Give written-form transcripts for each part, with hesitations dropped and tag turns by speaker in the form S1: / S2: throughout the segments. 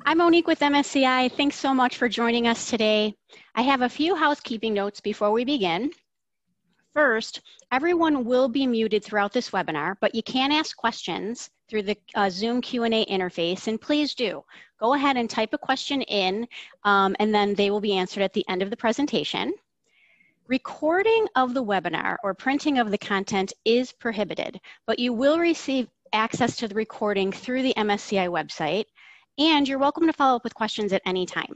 S1: I'm Monique with MSCI. Thanks so much for joining us today. I have a few housekeeping notes before we begin. First, everyone will be muted throughout this webinar, but you can ask questions through the Zoom Q&A interface, and please do. Go ahead and type a question in, and then they will be answered at the end of the presentation. Recording of the webinar or printing of the content is prohibited, but you will receive access to the recording through the MSCI website, and you're welcome to follow up with questions at any time.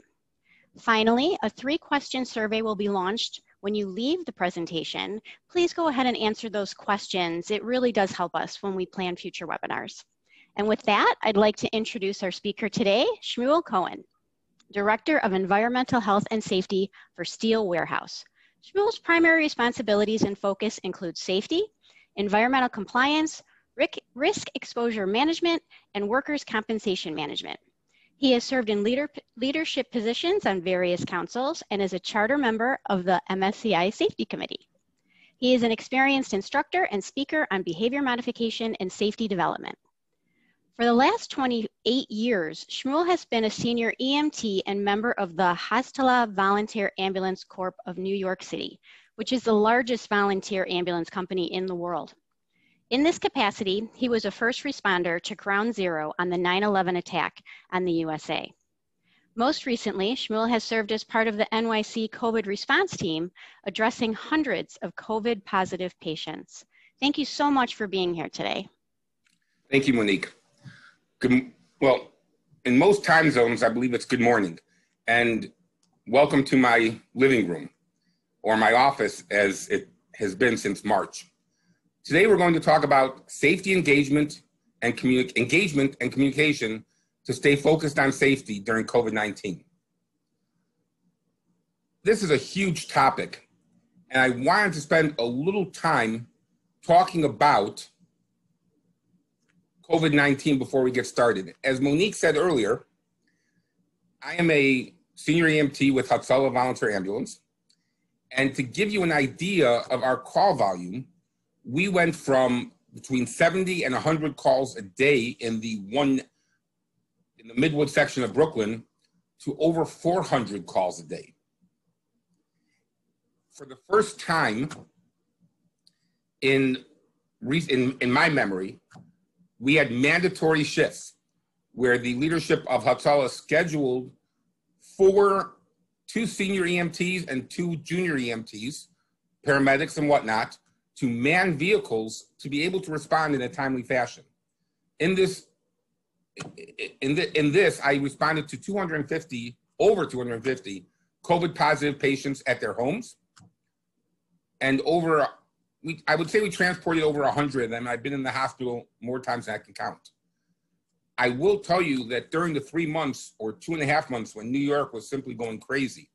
S1: Finally, a 3-question survey will be launched when you leave the presentation. Please go ahead and answer those questions. It really does help us when we plan future webinars. And with that, I'd like to introduce our speaker today, Shmuel Cohen, Director of Environmental Health and Safety for Steel Warehouse. Shmuel's primary responsibilities and focus include safety, environmental compliance, risk exposure management, and workers' compensation management. He has served in leadership positions on various councils and is a charter member of the MSCI Safety Committee. He is an experienced instructor and speaker on behavior modification and safety development. For the last 28 years, Shmuel has been a senior EMT and member of the Hastala Volunteer Ambulance Corps of New York City, which is the largest volunteer ambulance company in the world. In this capacity, he was a first responder to Ground Zero on the 9/11 attack on the USA. Most recently, Shmuel has served as part of the NYC COVID response team, addressing hundreds of COVID positive patients. Thank you so much for being here today.
S2: Thank you, Monique. Well, in most time zones, I believe it's good morning, and welcome to my living room, or my office as it has been since March. Today, we're going to talk about safety engagement and communication to stay focused on safety during COVID-19. This is a huge topic, and I wanted to spend a little time talking about COVID-19 before we get started. As Monique said earlier, I am a senior EMT with Hastala Volunteer Ambulance, and to give you an idea of our call volume, we went from between 70 and 100 calls a day in the Midwood section of Brooklyn to over 400 calls a day. For the first time in my memory, we had mandatory shifts where the leadership of Hastala scheduled 2 senior EMTs and 2 junior EMTs, paramedics and whatnot, to man vehicles to be able to respond in a timely fashion. In this, I responded to over 250 COVID positive patients at their homes. And I would say we transported over 100 of them. I've been in the hospital more times than I can count. I will tell you that during the 3 months or 2.5 months when New York was simply going crazy,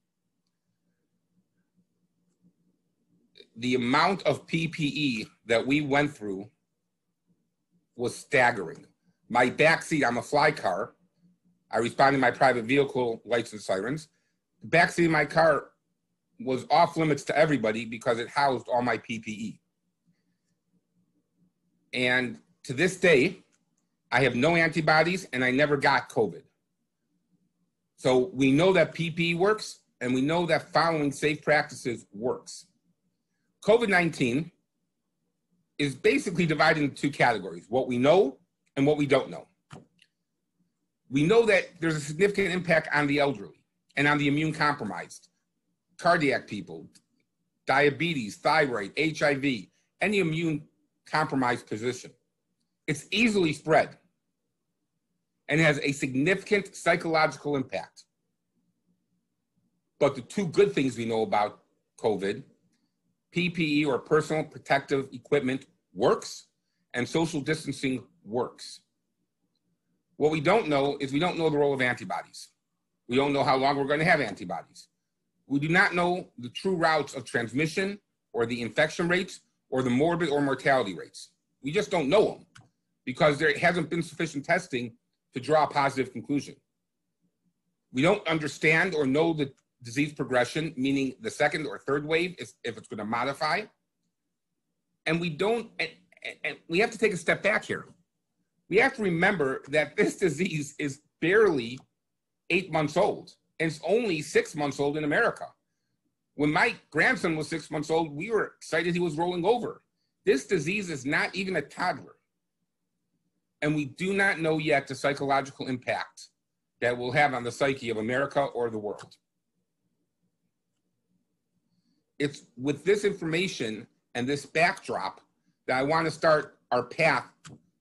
S2: the amount of PPE that we went through was staggering. My backseat, I'm a fly car. I responded to my private vehicle lights and sirens. The backseat of my car was off limits to everybody because it housed all my PPE. And to this day, I have no antibodies and I never got COVID. So we know that PPE works and we know that following safe practices works. COVID-19 is basically divided into 2 categories, what we know and what we don't know. We know that there's a significant impact on the elderly and on the immune compromised, cardiac people, diabetes, thyroid, HIV, any immune compromised position. It's easily spread and has a significant psychological impact. But the 2 good things we know about COVID, PPE or personal protective equipment works and social distancing works. What we don't know is we don't know the role of antibodies. We don't know how long we're going to have antibodies. We do not know the true routes of transmission or the infection rates or the morbid or mortality rates. We just don't know them because there hasn't been sufficient testing to draw a positive conclusion. We don't understand or know the disease progression, meaning the 2nd or 3rd wave, if it's going to modify. And we have to take a step back here. We have to remember that this disease is barely 8 months old, and it's only 6 months old in America. When my grandson was 6 months old, we were excited he was rolling over. This disease is not even a toddler. And we do not know yet the psychological impact that will have on the psyche of America or the world. It's with this information and this backdrop that I want to start our path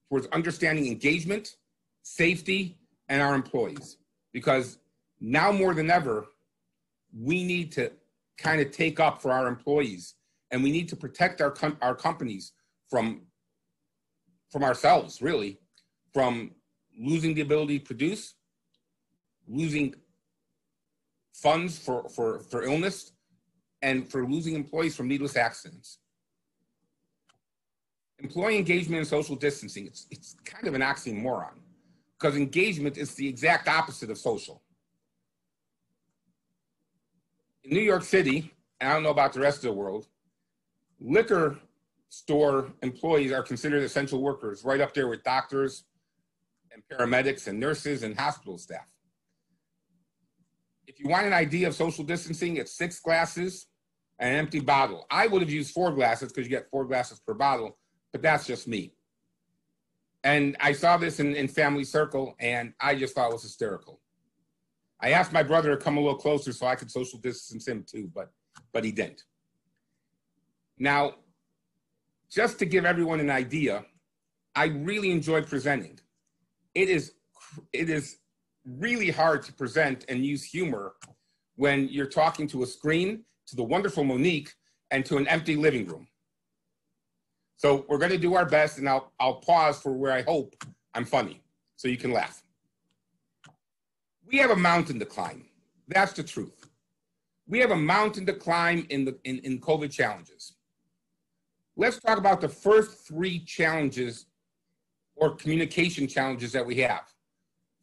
S2: towards understanding engagement, safety, and our employees. Because now more than ever, we need to kind of take up for our employees, and we need to protect our companies from ourselves, really, from losing the ability to produce, losing funds for illness, and for losing employees from needless accidents. Employee engagement and social distancing, it's kind of an oxymoron, because engagement is the exact opposite of social. In New York City, and I don't know about the rest of the world, liquor store employees are considered essential workers, right up there with doctors and paramedics and nurses and hospital staff. If you want an idea of social distancing, it's 6 glasses and an empty bottle. I would have used 4 glasses because you get 4 glasses per bottle, but that's just me. And I saw this in Family Circle, and I just thought it was hysterical. I asked my brother to come a little closer so I could social distance him too, but he didn't. Now, just to give everyone an idea, I really enjoy presenting. It is really hard to present and use humor when you're talking to a screen, to the wonderful Monique, and to an empty living room. So we're going to do our best, and I'll pause for where I hope I'm funny, so you can laugh. We have a mountain to climb. That's the truth. We have a mountain to climb in COVID challenges. Let's talk about the first 3 challenges or communication challenges that we have.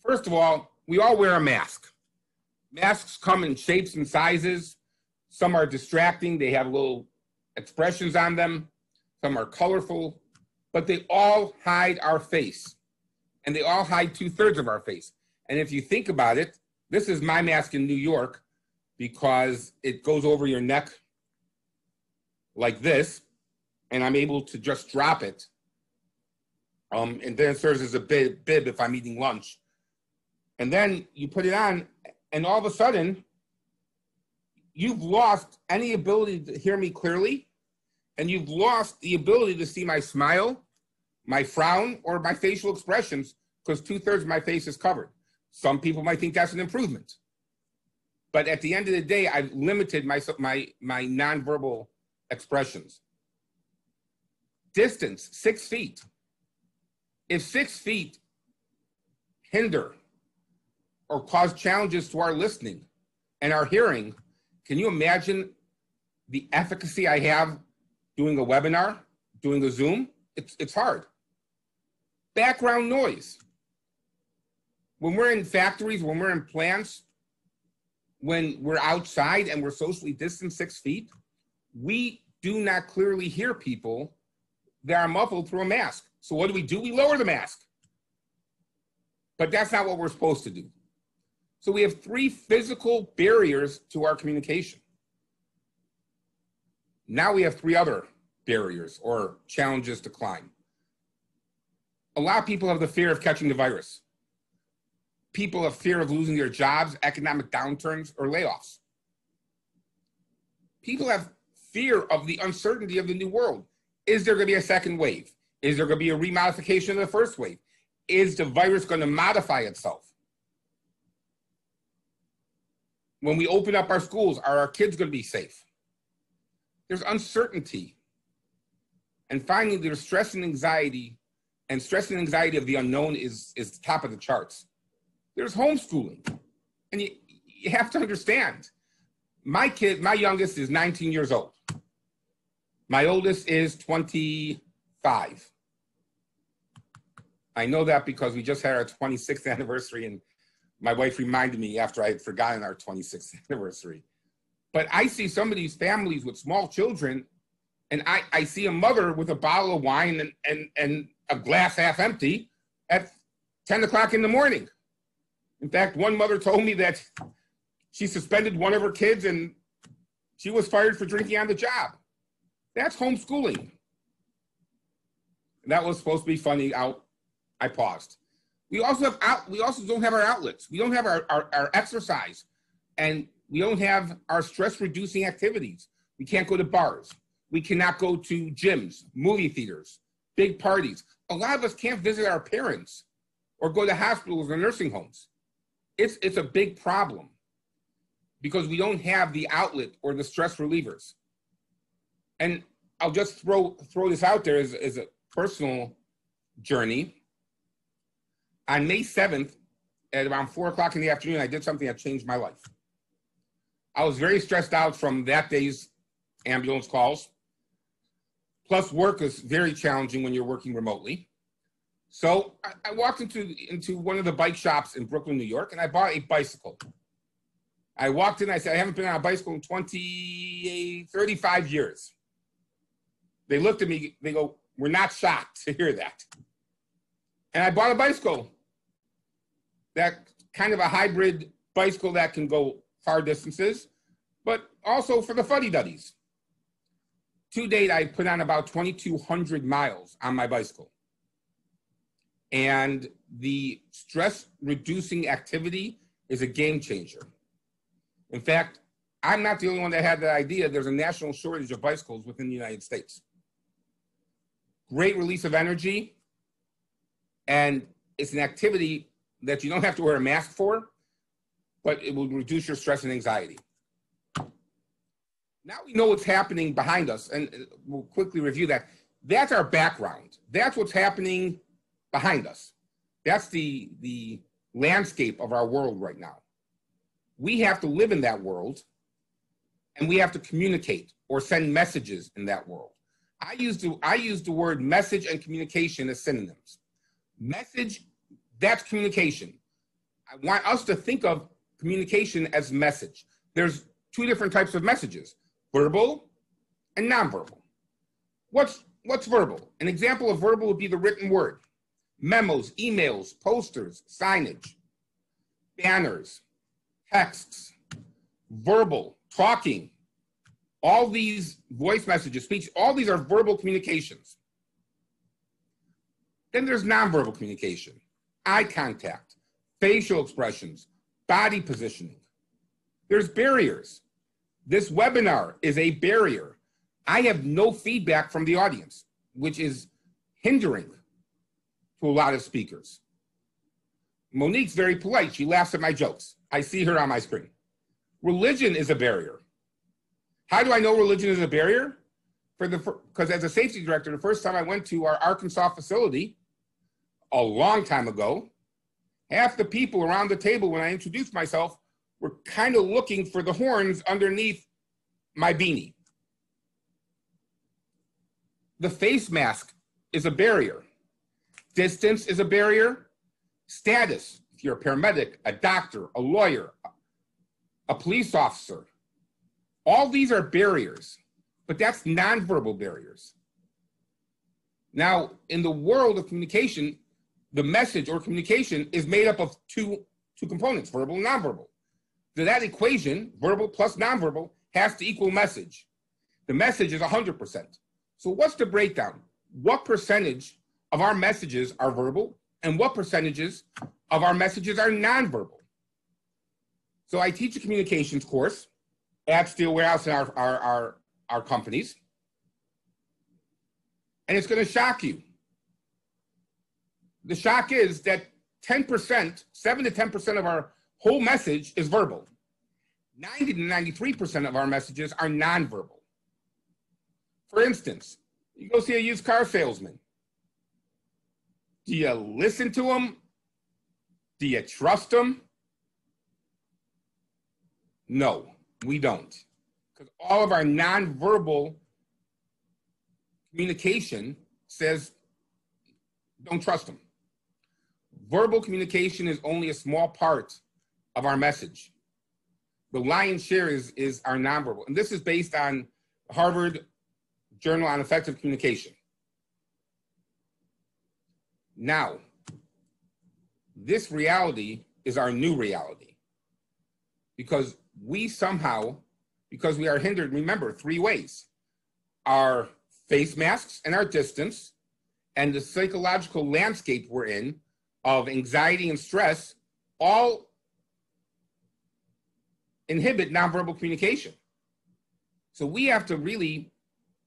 S2: First of all, we all wear a mask. Masks come in shapes and sizes. Some are distracting. They have little expressions on them. Some are colorful, but they all hide our face. And they all hide 2/3 of our face. And if you think about it, this is my mask in New York because it goes over your neck like this, and I'm able to just drop it. And then it serves as a bib if I'm eating lunch. And then you put it on, and all of a sudden, you've lost any ability to hear me clearly, and you've lost the ability to see my smile, my frown, or my facial expressions, because 2/3 of my face is covered. Some people might think that's an improvement. But at the end of the day, I've limited my nonverbal expressions. Distance, 6 feet. If 6 feet hinder or cause challenges to our listening and our hearing, can you imagine the efficacy I have doing a webinar, doing a Zoom? It's hard. Background noise. When we're in factories, when we're in plants, when we're outside and we're socially distanced 6 feet, we do not clearly hear people that are muffled through a mask. So what do? We lower the mask. But that's not what we're supposed to do. So we have 3 physical barriers to our communication. Now we have 3 other barriers or challenges to climb. A lot of people have the fear of catching the virus. People have fear of losing their jobs, economic downturns, or layoffs. People have fear of the uncertainty of the new world. Is there going to be a second wave? Is there going to be a remodification of the first wave? Is the virus going to modify itself? When we open up our schools, are our kids going to be safe? There's uncertainty. And finally, there's stress and anxiety. And stress and anxiety of the unknown is top of the charts. There's homeschooling. And you have to understand, my youngest is 19 years old. My oldest is 25. I know that because we just had our 26th anniversary, and my wife reminded me after I had forgotten our 26th anniversary. But I see some of these families with small children, and I see a mother with a bottle of wine and a glass half empty at 10 o'clock in the morning. In fact, one mother told me that she suspended one of her kids and she was fired for drinking on the job. That's homeschooling. That was supposed to be funny. I paused. We also don't have our outlets. We don't have our exercise, and we don't have our stress-reducing activities. We can't go to bars. We cannot go to gyms, movie theaters, big parties. A lot of us can't visit our parents or go to hospitals or nursing homes. It's a big problem because we don't have the outlet or the stress relievers. And I'll just throw this out there as a personal journey. On May 7th, at around 4 o'clock in the afternoon, I did something that changed my life. I was very stressed out from that day's ambulance calls. Plus, work is very challenging when you're working remotely. So I walked into one of the bike shops in Brooklyn, New York, and I bought a bicycle. I walked in, I said, I haven't been on a bicycle in 35 years. They looked at me, they go, we're not shocked to hear that. And I bought a bicycle, that kind of a hybrid bicycle that can go far distances, but also for the fuddy-duddies. To date, I put on about 2,200 miles on my bicycle. And the stress-reducing activity is a game changer. In fact, I'm not the only one that had that idea. There's a national shortage of bicycles within the United States. Great release of energy, and it's an activity that you don't have to wear a mask for, but it will reduce your stress and anxiety. Now we know what's happening behind us, and we'll quickly review that. That's our background. That's what's happening behind us. That's the landscape of our world right now. We have to live in that world, and we have to communicate or send messages in that world. I use the word message and communication as synonyms. Message, that's communication. I want us to think of communication as message. There's two different types of messages, verbal and nonverbal. What's verbal? An example of verbal would be the written word. Memos, emails, posters, signage, banners, texts, verbal, talking, all these voice messages, speech, all these are verbal communications. Then there's nonverbal communication, eye contact, facial expressions, body positioning. There's barriers. This webinar is a barrier. I have no feedback from the audience, which is hindering to a lot of speakers. Monique's very polite. She laughs at my jokes. I see her on my screen. Religion is a barrier. How do I know religion is a barrier? Because as a safety director, the first time I went to our Arkansas facility, a long time ago, half the people around the table when I introduced myself were kind of looking for the horns underneath my beanie. The face mask is a barrier. Distance is a barrier. Status, if you're a paramedic, a doctor, a lawyer, a police officer, all these are barriers, but that's nonverbal barriers. Now, in the world of communication, the message or communication is made up of two components, verbal and nonverbal. So that equation, verbal plus nonverbal, has to equal message. The message is 100%. So what's the breakdown? What percentage of our messages are verbal and what percentages of our messages are nonverbal? So I teach a communications course at Steel Warehouse and our companies. And it's going to shock you. The shock is that 10%, 7 to 10% of our whole message is verbal. 90 to 93% of our messages are nonverbal. For instance, you go see a used car salesman. Do you listen to him? Do you trust him? No, we don't. Because all of our nonverbal communication says, don't trust him. Verbal communication is only a small part of our message. The lion's share is our nonverbal. And this is based on Harvard Journal on Effective Communication. Now, this reality is our new reality. Because we somehow, because we are hindered, remember, 3 ways: our face masks and our distance, and the psychological landscape we're in of anxiety and stress, all inhibit nonverbal communication. So we have to really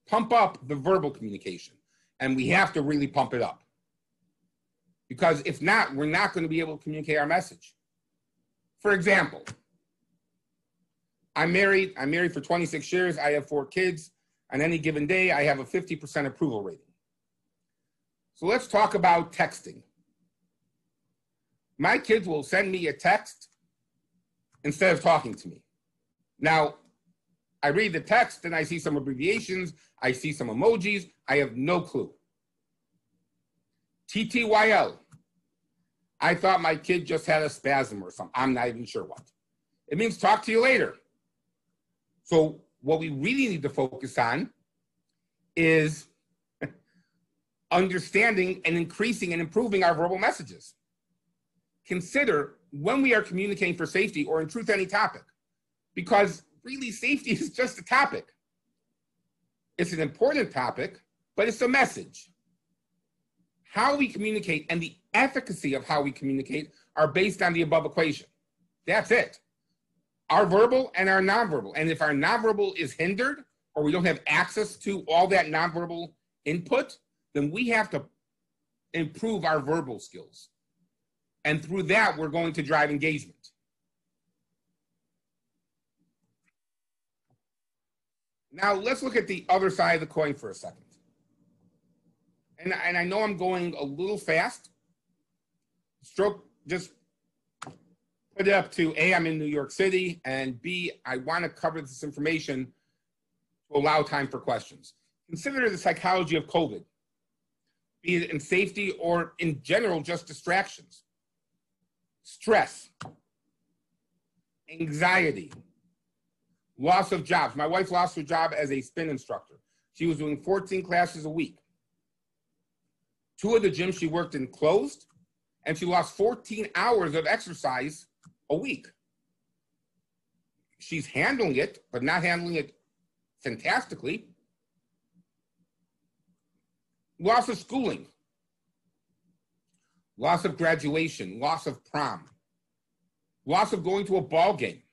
S2: pump up the verbal communication, and we have to really pump it up. Because if not, we're not going to be able to communicate our message. For example, I'm married for 26 years. I have 4 kids. On any given day, I have a 50% approval rating. So let's talk about texting. My kids will send me a text instead of talking to me. Now, I read the text and I see some abbreviations, I see some emojis, I have no clue. TTYL. I thought my kid just had a spasm or something. I'm not even sure what. It means talk to you later. So what we really need to focus on is understanding and increasing and improving our verbal messages. Consider when we are communicating for safety, or in truth, any topic, because really safety is just a topic. It's an important topic, but it's a message. How we communicate and the efficacy of how we communicate are based on the above equation. That's it. Our verbal and our nonverbal. And if our nonverbal is hindered, or we don't have access to all that nonverbal input, then we have to improve our verbal skills. And through that, we're going to drive engagement. Now, let's look at the other side of the coin for a second. And I know I'm going a little fast. Just put it up to A, I'm in New York City, and B, I want to cover this information to allow time for questions. Consider the psychology of COVID, be it in safety or in general, just distractions. Stress, anxiety, loss of jobs. My wife lost her job as a spin instructor. She was doing 14 classes a week. 2 of the gyms she worked in closed, and she lost 14 hours of exercise a week. She's handling it, but not handling it fantastically. Loss of schooling, loss of graduation, loss of prom, loss of going to a ball game.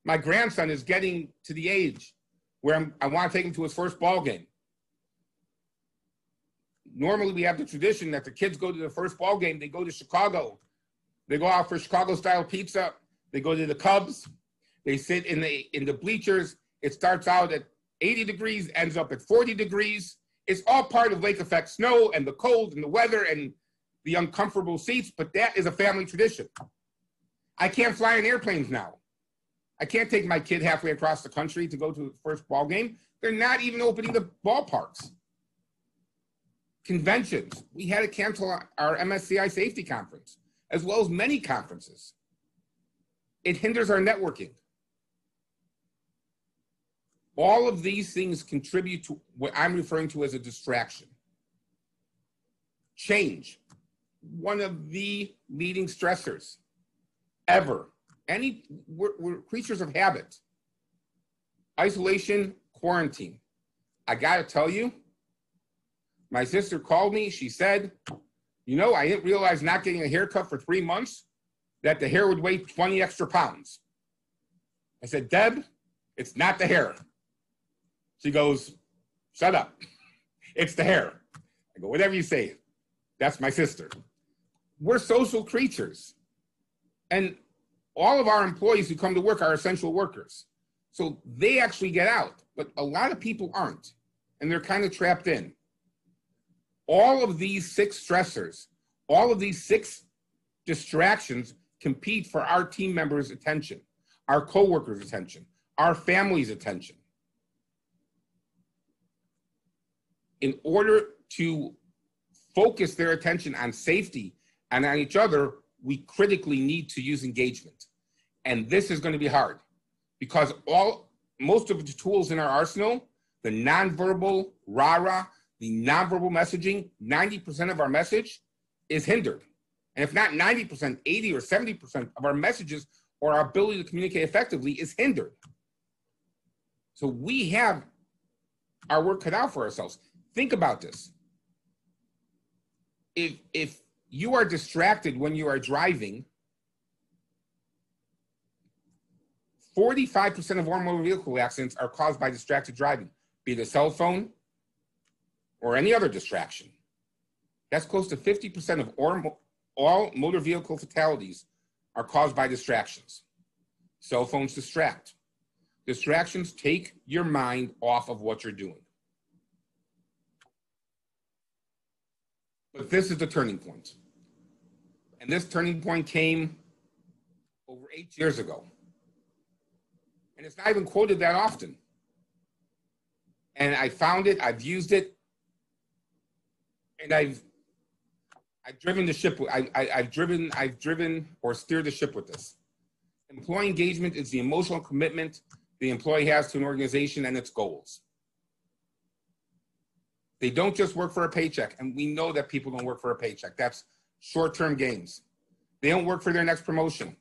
S2: My grandson is getting to the age where I want to take him to his first ball game. Normally we have the tradition that the kids go to the first ball game, they go to Chicago. They go out for Chicago-style pizza. They go to the Cubs. They sit in the bleachers. It starts out at 80 degrees, ends up at 40 degrees. It's all part of lake effect snow and the cold and the weather and the uncomfortable seats, but that is a family tradition. I can't fly in airplanes now. I can't take my kid halfway across the country to go to the first ball game. They're not even opening the ballparks. Conventions. We had to cancel our MSCI safety conference, as well as many conferences. It hinders our networking. All of these things contribute to what I'm referring to as a distraction. Change, one of the leading stressors ever. We're creatures of habit. Isolation, quarantine. I gotta tell you, my sister called me, she said, you know, I didn't realize not getting a haircut for 3 months, that the hair would weigh 20 extra pounds. I said, Deb, it's not the hair. She goes, shut up. It's the hair. I go, whatever you say. That's my sister. We're social creatures. And all of our employees who come to work are essential workers. So they actually get out, but a lot of people aren't. And they're kind of trapped in. All of these 6 stressors, all of these 6 distractions compete for our team members' attention, our coworkers' attention, our family's attention. In order to focus their attention on safety and on each other, we critically need to use engagement. And this is going to be hard because most of the tools in our arsenal, the nonverbal, rah-rah, the nonverbal messaging, 90% of our message is hindered. And if not 90%, 80 or 70% of our messages or our ability to communicate effectively is hindered. So we have our work cut out for ourselves. Think about this. If you are distracted when you are driving, 45% of all motor vehicle accidents are caused by distracted driving, be it a cell phone or any other distraction. That's close to 50% of all motor vehicle fatalities are caused by distractions. Cell phones distract. Distractions take your mind off of what you're doing. But this is the turning point. And this turning point came over 8 years ago. And it's not even quoted that often. And I found it, I've used it, and I've driven the ship. I've driven or steered the ship with this. Employee engagement is the emotional commitment the employee has to an organization and its goals. They don't just work for a paycheck, and we know that people don't work for a paycheck. That's short-term gains. They don't work for their next promotion,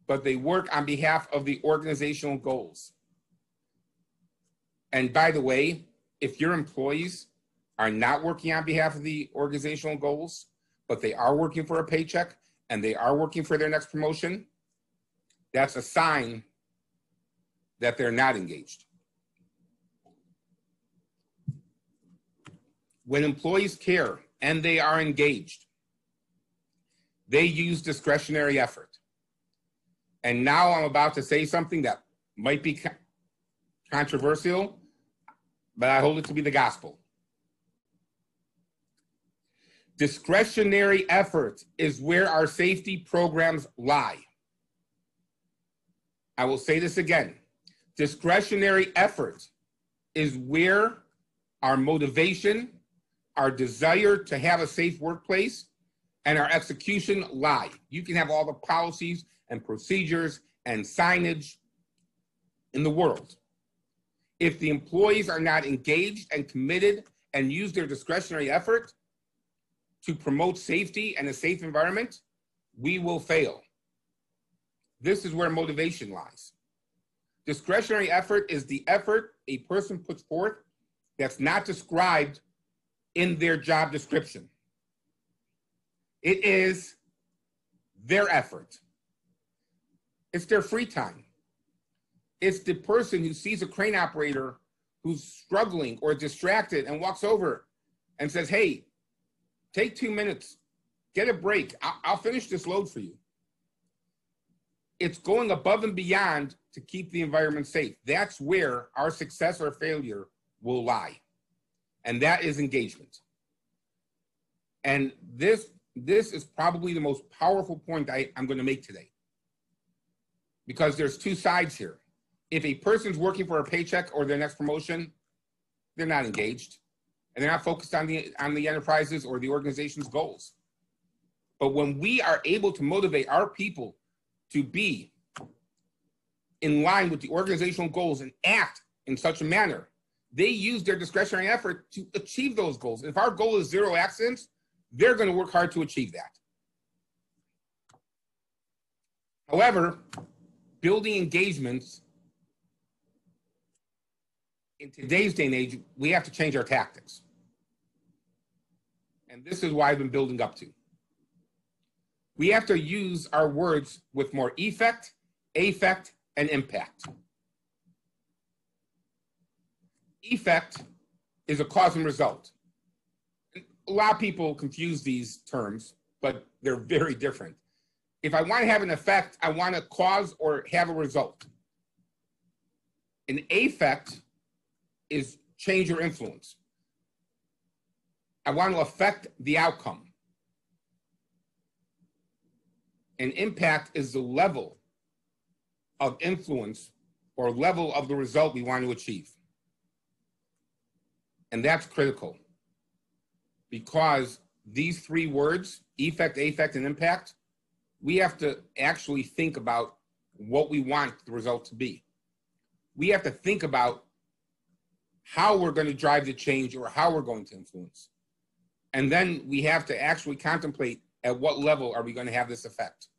S2: but they work on behalf of the organizational goals. And by the way, if your employees are not working on behalf of the organizational goals, but they are working for a paycheck and they are working for their next promotion, that's a sign that they're not engaged. When employees care and they are engaged, they use discretionary effort. And now I'm about to say something that might be controversial, but I hold it to be the gospel. Discretionary effort is where our safety programs lie. I will say this again. Discretionary effort is where our motivation, our desire to have a safe workplace, and our execution lie. You can have all the policies and procedures and signage in the world. If the employees are not engaged and committed and use their discretionary effort to promote safety and a safe environment, we will fail. This is where motivation lies. Discretionary effort is the effort a person puts forth that's not described in their job description. It is their effort. It's their free time. It's the person who sees a crane operator who's struggling or distracted and walks over and says, hey, take 2 minutes, get a break. I'll finish this load for you. It's going above and beyond to keep the environment safe. That's where our success or failure will lie. And that is engagement. And this is probably the most powerful point I'm going to make today. Because there's two sides here. If a person's working for a paycheck or their next promotion, they're not engaged. And they're not focused on the enterprise's or the organization's goals. But when we are able to motivate our people to be in line with the organizational goals and act in such a manner, they use their discretionary effort to achieve those goals. If our goal is 0 accidents, they're going to work hard to achieve that. However, building engagements in today's day and age, we have to change our tactics. And this is why I've been building up to. We have to use our words with more effect, affect, and impact. Effect is a cause and result. A lot of people confuse these terms, but they're very different. If I want to have an effect, I want to cause or have a result. An affect is change or influence. I want to affect the outcome. An impact is the level of influence or level of the result we want to achieve. And that's critical because these 3 words, effect, affect, and impact, we have to actually think about what we want the result to be. We have to think about how we're going to drive the change or how we're going to influence. And then we have to actually contemplate at what level are we going to have this effect?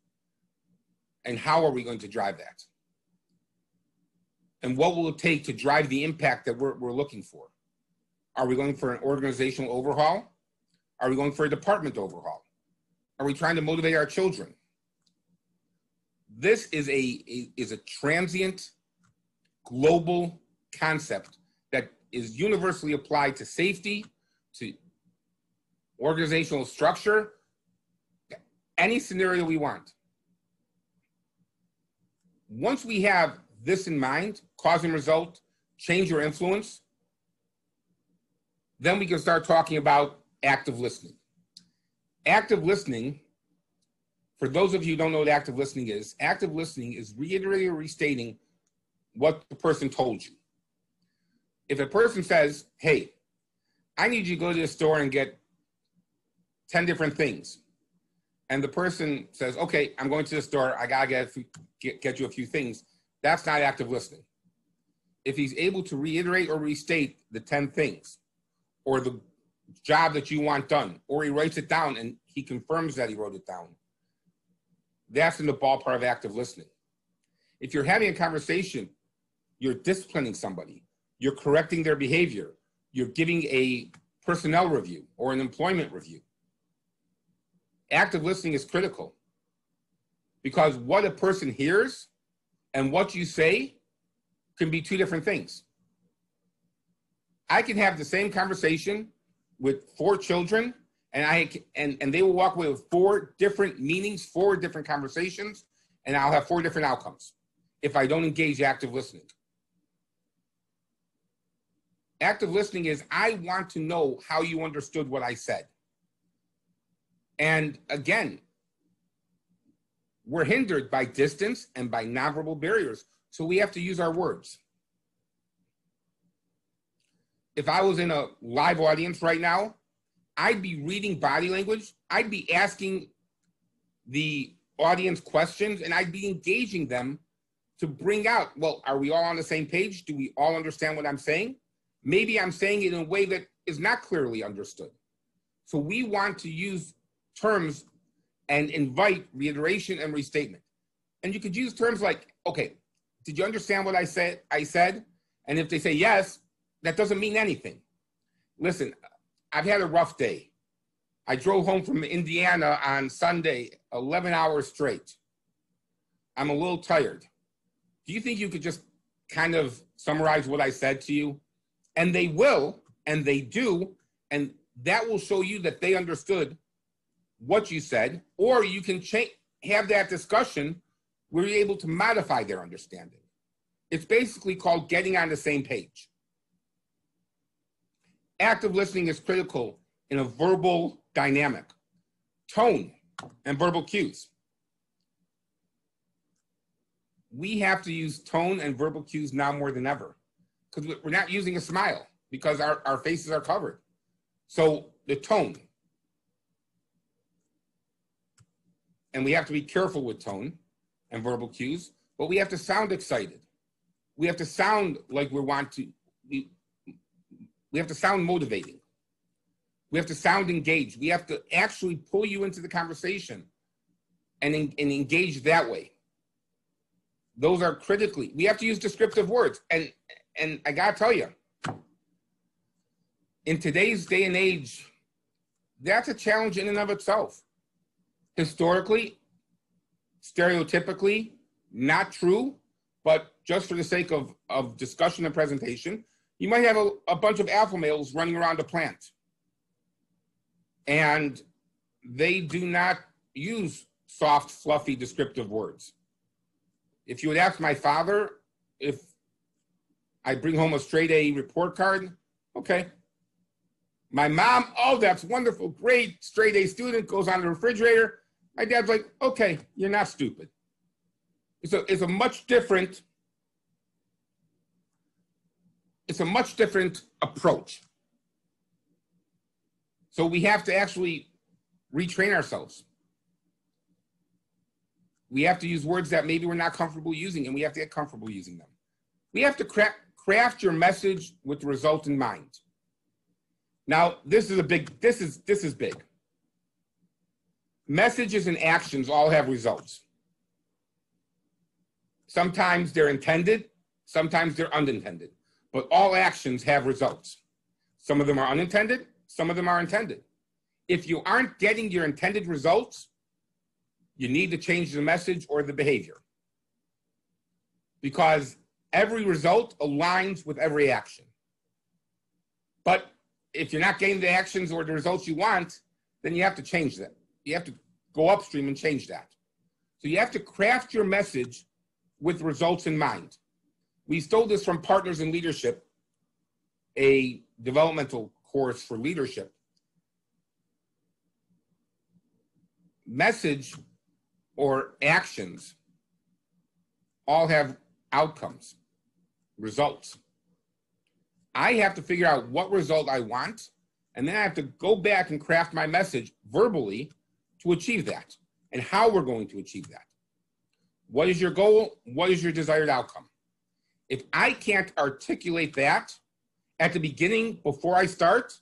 S2: And how are we going to drive that? And what will it take to drive the impact that we're looking for? Are we going for an organizational overhaul? Are we going for a department overhaul? Are we trying to motivate our children? This is a transient, global concept that is universally applied to safety, to organizational structure, any scenario we want. Once we have this in mind, cause and result, change or influence, then we can start talking about active listening. Active listening, for those of you who don't know what active listening is reiterating or restating what the person told you. If a person says, hey, I need you to go to the store and get 10 different things. And the person says, okay, I'm going to the store. I got to get you a few things. That's not active listening. If he's able to reiterate or restate the 10 things or the job that you want done, or he writes it down and he confirms that he wrote it down, that's in the ballpark of active listening. If you're having a conversation, you're disciplining somebody, you're correcting their behavior, you're giving a personnel review or an employment review. Active listening is critical because what a person hears and what you say can be two different things. I can have the same conversation with 4 children and they will walk away with 4 different meanings, 4 different conversations, and I'll have 4 different outcomes if I don't engage active listening. Active listening is, I want to know how you understood what I said. And again, we're hindered by distance and by nonverbal barriers, so we have to use our words. If I was in a live audience right now, I'd be reading body language, I'd be asking the audience questions, and I'd be engaging them to bring out, well, are we all on the same page? Do we all understand what I'm saying? Maybe I'm saying it in a way that is not clearly understood. So we want to use terms and invite reiteration and restatement. And you could use terms like, okay, did you understand what I said? And if they say yes, that doesn't mean anything. Listen, I've had a rough day. I drove home from Indiana on Sunday, 11 hours straight. I'm a little tired. Do you think you could just kind of summarize what I said to you? And they will, and they do, and that will show you that they understood what you said, or you can have that discussion where you're able to modify their understanding. It's basically called getting on the same page. Active listening is critical in a verbal dynamic. Tone and verbal cues. We have to use tone and verbal cues now more than ever because we're not using a smile because our faces are covered. So the tone. And we have to be careful with tone and verbal cues, but we have to sound excited. We have to sound like we have to sound motivating. We have to sound engaged. We have to actually pull you into the conversation and engage that way. Those are critically, we have to use descriptive words. And I gotta tell you, in today's day and age, that's a challenge in and of itself. Historically, stereotypically, not true, but just for the sake of discussion and presentation, you might have a bunch of alpha males running around a plant. And they do not use soft, fluffy, descriptive words. If you would ask my father if I bring home a straight A report card, okay. My mom, oh, that's wonderful, great, straight A student, goes on the refrigerator. My dad's like, okay, you're not stupid. It's a much different approach. So we have to actually retrain ourselves. We have to use words that maybe we're not comfortable using, and we have to get comfortable using them. We have to craft your message with the result in mind. Now, this is big. Messages and actions all have results. Sometimes they're intended, sometimes they're unintended, but all actions have results. Some of them are unintended, some of them are intended. If you aren't getting your intended results, you need to change the message or the behavior, because every result aligns with every action. But if you're not getting the actions or the results you want, then you have to change that. You have to go upstream and change that. So you have to craft your message with results in mind. We stole this from Partners in Leadership, a developmental course for leadership. Message or actions all have outcomes, results. I have to figure out what result I want, and then I have to go back and craft my message verbally to achieve that, and how we're going to achieve that. What is your goal? What is your desired outcome? If I can't articulate that at the beginning before I start,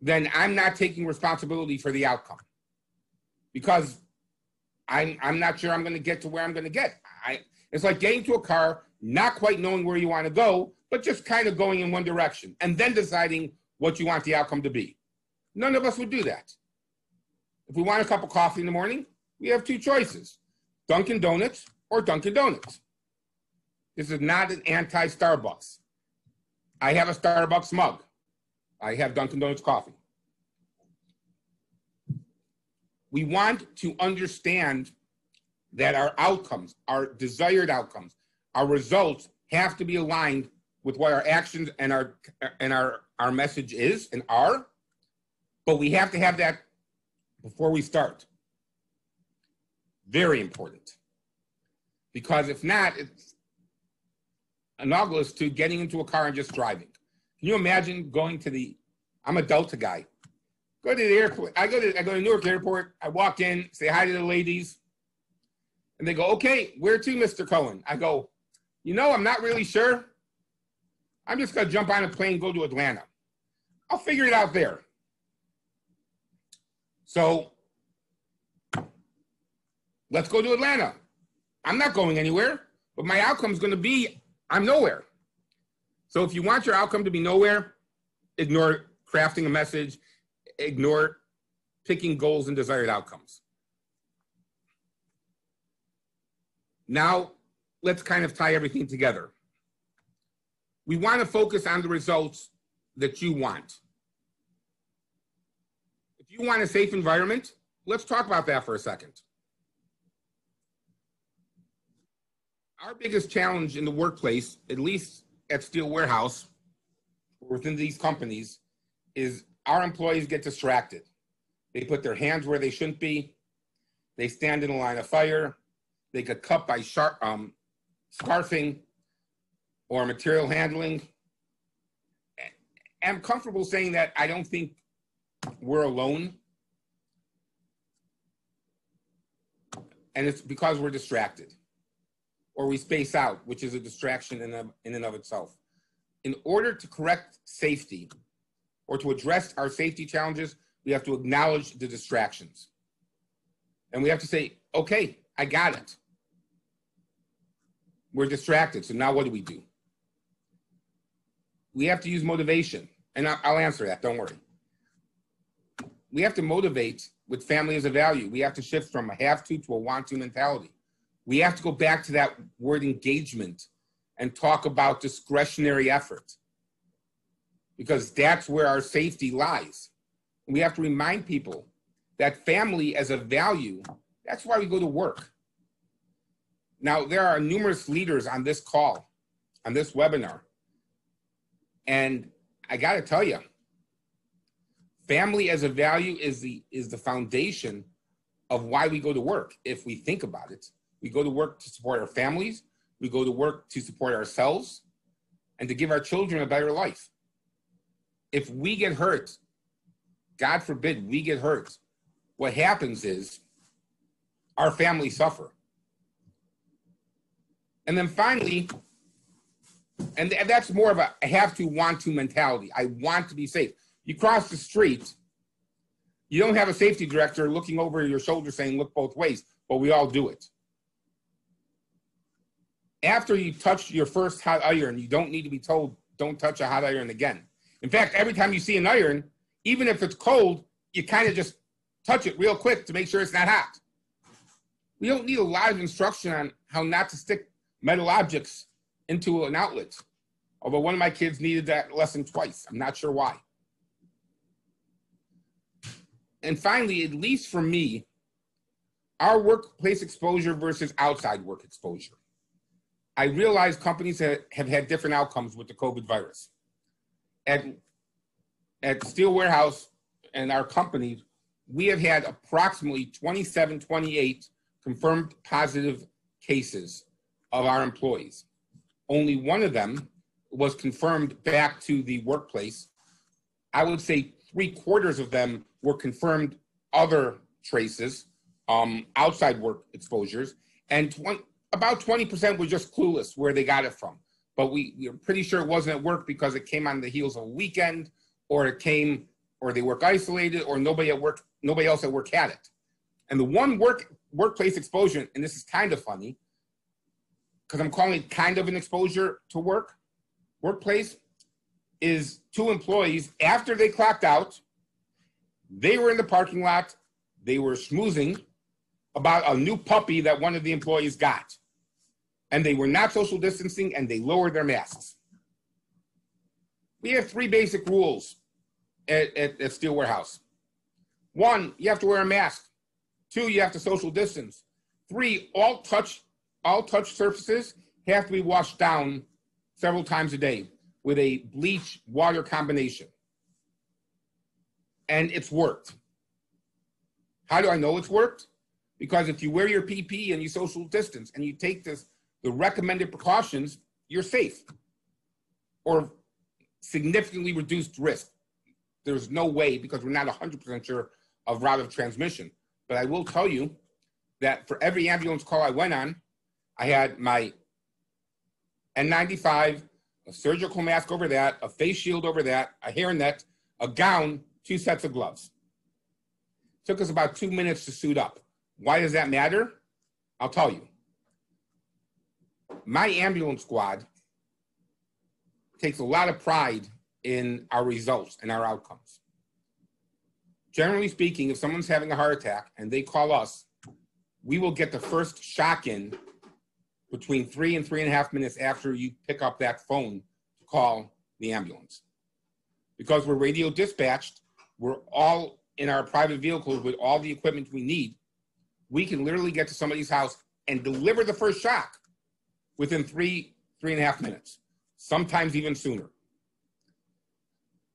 S2: then I'm not taking responsibility for the outcome, because I'm not sure I'm going to get to where I'm going to get. It's like getting to a car, not quite knowing where you want to go, but just kind of going in one direction and then deciding what you want the outcome to be. None of us would do that. If we want a cup of coffee in the morning, we have two choices: Dunkin' Donuts or Dunkin' Donuts. This is not an anti-Starbucks. I have a Starbucks mug. I have Dunkin' Donuts coffee. We want to understand that our outcomes, our desired outcomes, our results have to be aligned with what our actions and our message is and are, but we have to have that before we start. Very important. Because if not, it's analogous to getting into a car and just driving. Can you imagine going to I'm a Delta guy. Go to the airport. I go to Newark Airport. I walk in, say hi to the ladies, and they go, "Okay, where to, Mr. Cohen?" I go, "I'm not really sure. I'm just gonna jump on a plane and go to Atlanta. I'll figure it out there." So let's go to Atlanta. I'm not going anywhere, but my outcome is going to be I'm nowhere. So if you want your outcome to be nowhere, ignore crafting a message, ignore picking goals and desired outcomes. Now, let's kind of tie everything together. We want to focus on the results that you want. If you want a safe environment, let's talk about that for a second. Our biggest challenge in the workplace, at least at Steel Warehouse, or within these companies, is our employees get distracted. They put their hands where they shouldn't be. They stand in a line of fire. They get cut by scarfing or material handling. I'm comfortable saying that I don't think we're alone. And it's because we're distracted, or we space out, which is a distraction in and of itself. In order to correct safety or to address our safety challenges, we have to acknowledge the distractions. And we have to say, okay, I got it. We're distracted, so now what do? We have to use motivation, and I'll answer that, don't worry. We have to motivate with family as a value. We have to shift from a have to a want to mentality. We have to go back to that word engagement and talk about discretionary effort, because that's where our safety lies. And we have to remind people that family as a value, that's why we go to work. Now, there are numerous leaders on this call, on this webinar, and I got to tell you, family as a value is the foundation of why we go to work. If we think about it, we go to work to support our families, we go to work to support ourselves, and to give our children a better life. If we get hurt, God forbid we get hurt, what happens is our families suffer. And then finally, and that's more of a have to, want to mentality. I want to be safe. You cross the street, you don't have a safety director looking over your shoulder saying, look both ways, but we all do it. After you touch your first hot iron, you don't need to be told, don't touch a hot iron again. In fact, every time you see an iron, even if it's cold, you kind of just touch it real quick to make sure it's not hot. We don't need a lot of instruction on how not to stick metal objects into an outlet. Although one of my kids needed that lesson twice. I'm not sure why. And finally, at least for me, our workplace exposure versus outside work exposure. I realize companies have had different outcomes with the COVID virus. At Steel Warehouse and our company, we have had approximately 27, 28 confirmed positive cases of our employees. Only one of them was confirmed back to the workplace. I would say 3/4 of them were confirmed other traces, outside work exposures, and about 20% were just clueless where they got it from. But we are pretty sure it wasn't at work because it came on the heels of a weekend, or they work isolated, or nobody else at work had it. And the one workplace exposure, and this is kind of funny, because I'm calling it kind of an exposure to workplace, is 2 employees, after they clocked out, they were in the parking lot, they were schmoozing about a new puppy that one of the employees got. And they were not social distancing, and they lowered their masks. We have 3 basic rules at Steel Warehouse. 1, you have to wear a mask. 2, you have to social distance. 3, all touch surfaces have to be washed down several times a day with a bleach water combination. And it's worked. How do I know it's worked? Because if you wear your PPE and you social distance and you take the recommended precautions, you're safe or significantly reduced risk. There's no way, because we're not 100% sure of route of transmission. But I will tell you that for every ambulance call I went on, I had my N95, a surgical mask over that, a face shield over that, a hairnet, a gown, 2 sets of gloves. It took us about 2 minutes to suit up. Why does that matter? I'll tell you. My ambulance squad takes a lot of pride in our results and our outcomes. Generally speaking, if someone's having a heart attack and they call us, we will get the first shock in between 3 and 3.5 minutes after you pick up that phone to call the ambulance. Because we're radio dispatched, we're all in our private vehicles with all the equipment we need. We can literally get to somebody's house and deliver the first shock within 3.5 minutes, sometimes even sooner.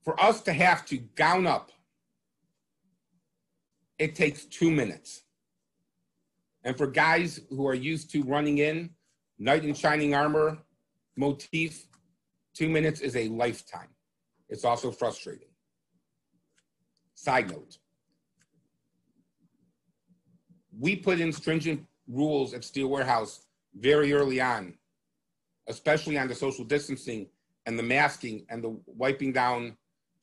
S2: For us to have to gown up, it takes 2 minutes. And for guys who are used to running in, knight in shining armor motif, 2 minutes is a lifetime. It's also frustrating. Side note, we put in stringent rules at Steel Warehouse very early on, especially on the social distancing and the masking and the wiping down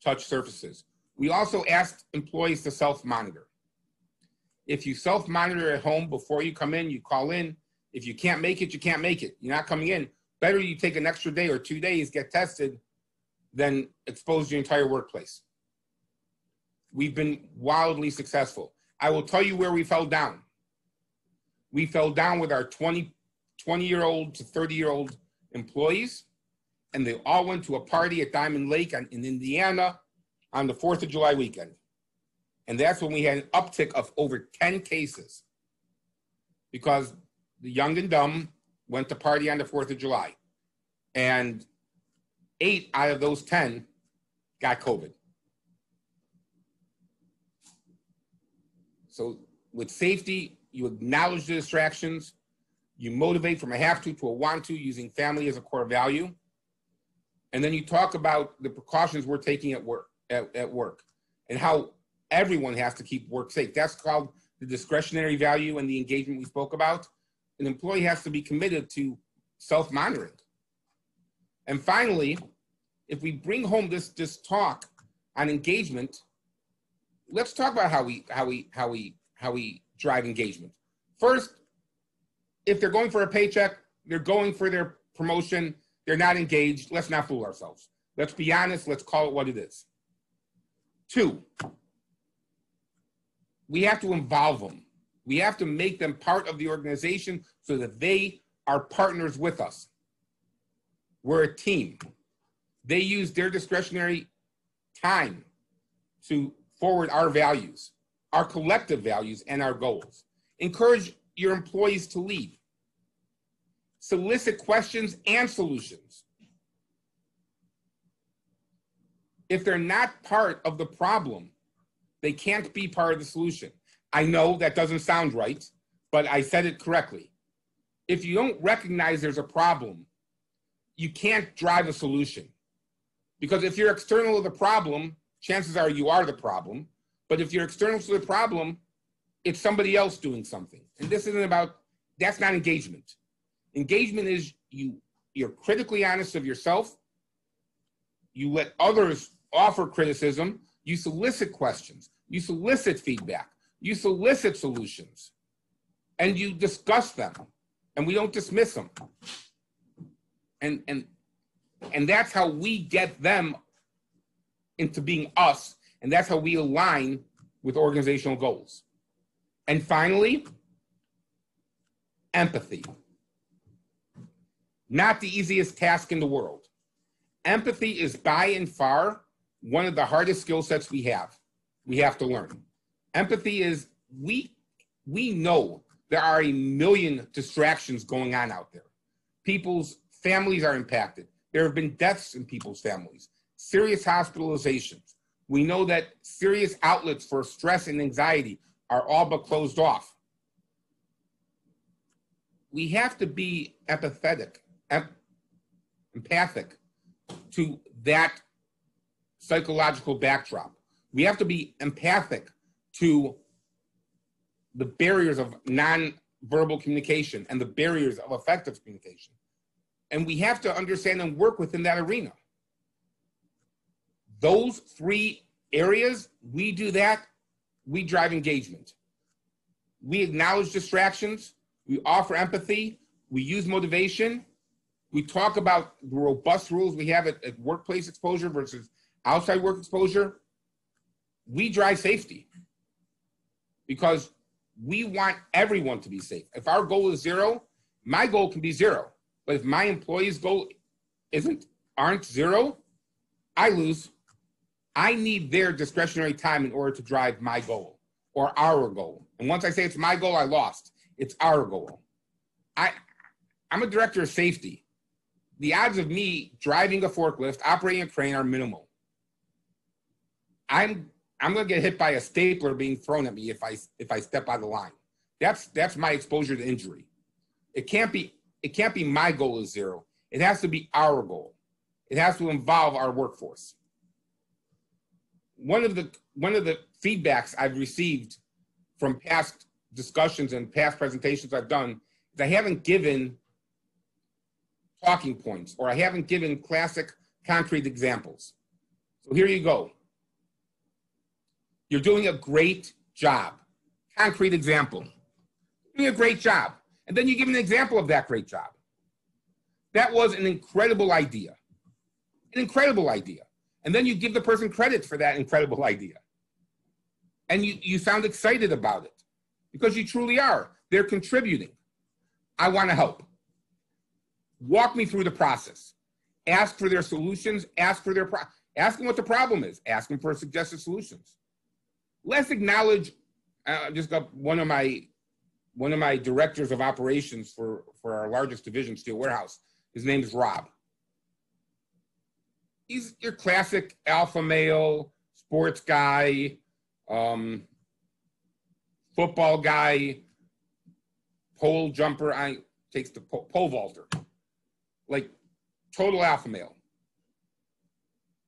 S2: touch surfaces. We also asked employees to self-monitor. If you self-monitor at home before you come in, you call in. If you can't make it, you can't make it. You're not coming in. Better you take an extra day or 2 days, get tested, than expose your entire workplace. We've been wildly successful. I will tell you where we fell down. We fell down with our 20-year-old to 30-year-old employees, and they all went to a party at Diamond Lake in Indiana on the 4th of July weekend. And that's when we had an uptick of over 10 cases, because the young and dumb went to party on the 4th of July. And 8 out of those 10 got COVID. So with safety, you acknowledge the distractions, you motivate from a have to a want to, using family as a core value. And then you talk about the precautions we're taking at work, and how everyone has to keep work safe. That's called the discretionary value and the engagement we spoke about. An employee has to be committed to self-monitoring. And finally, if we bring home this talk on engagement, let's talk about how we drive engagement. First, if they're going for a paycheck, they're going for their promotion, they're not engaged, let's not fool ourselves. Let's be honest, let's call it what it is. 2, we have to involve them. We have to make them part of the organization so that they are partners with us. We're a team. They use their discretionary time to forward our values, our collective values, and our goals. Encourage your employees to lead. Solicit questions and solutions. If they're not part of the problem, they can't be part of the solution. I know that doesn't sound right, but I said it correctly. If you don't recognize there's a problem, you can't drive a solution. Because if you're external to the problem, chances are you are the problem. But if you're external to the problem, it's somebody else doing something. And this isn't about, that's not engagement. Engagement is you're critically honest of yourself. You let others offer criticism. You solicit questions. You solicit feedback. You solicit solutions. And you discuss them. And we don't dismiss them. And that's how we get them into being us. And that's how we align with organizational goals. And finally, empathy. Not the easiest task in the world. Empathy is by and far one of the hardest skill sets we have to learn. Empathy is, we know there are a million distractions going on out there. People's families are impacted. There have been deaths in people's families, serious hospitalizations. We know that serious outlets for stress and anxiety are all but closed off. We have to be empathic to that psychological backdrop. We have to be empathic to the barriers of non-verbal communication and the barriers of effective communication. And we have to understand and work within that arena. Those 3 areas, we do that, we drive engagement. We acknowledge distractions, we offer empathy, we use motivation, we talk about the robust rules we have at workplace exposure versus outside work exposure. We drive safety because we want everyone to be safe. If our goal is 0, my goal can be 0. But if my employee's goal aren't 0, I lose. I need their discretionary time in order to drive my goal or our goal. And once I say it's my goal, I lost. It's our goal. I'm a director of safety. The odds of me driving a forklift, operating a crane are minimal. I'm gonna get hit by a stapler being thrown at me if I step out of the line. That's my exposure to injury. It can't be my goal is 0. It has to be our goal. It has to involve our workforce. One of the feedbacks I've received from past discussions and past presentations I've done is I haven't given talking points or I haven't given classic concrete examples. So here you go. You're doing a great job. Concrete example. You're doing a great job. And then you give an example of that great job. That was an incredible idea. An incredible idea. And then you give the person credit for that incredible idea. And you sound excited about it because you truly are. They're contributing. I want to help. Walk me through the process. Ask for their solutions. Ask them what the problem is. Ask them for suggested solutions. Let's acknowledge, just got one of my directors of operations for our largest division, Steel Warehouse. His name is Rob. He's your classic alpha male, sports guy, football guy, pole jumper, takes the pole vaulter. Like total alpha male.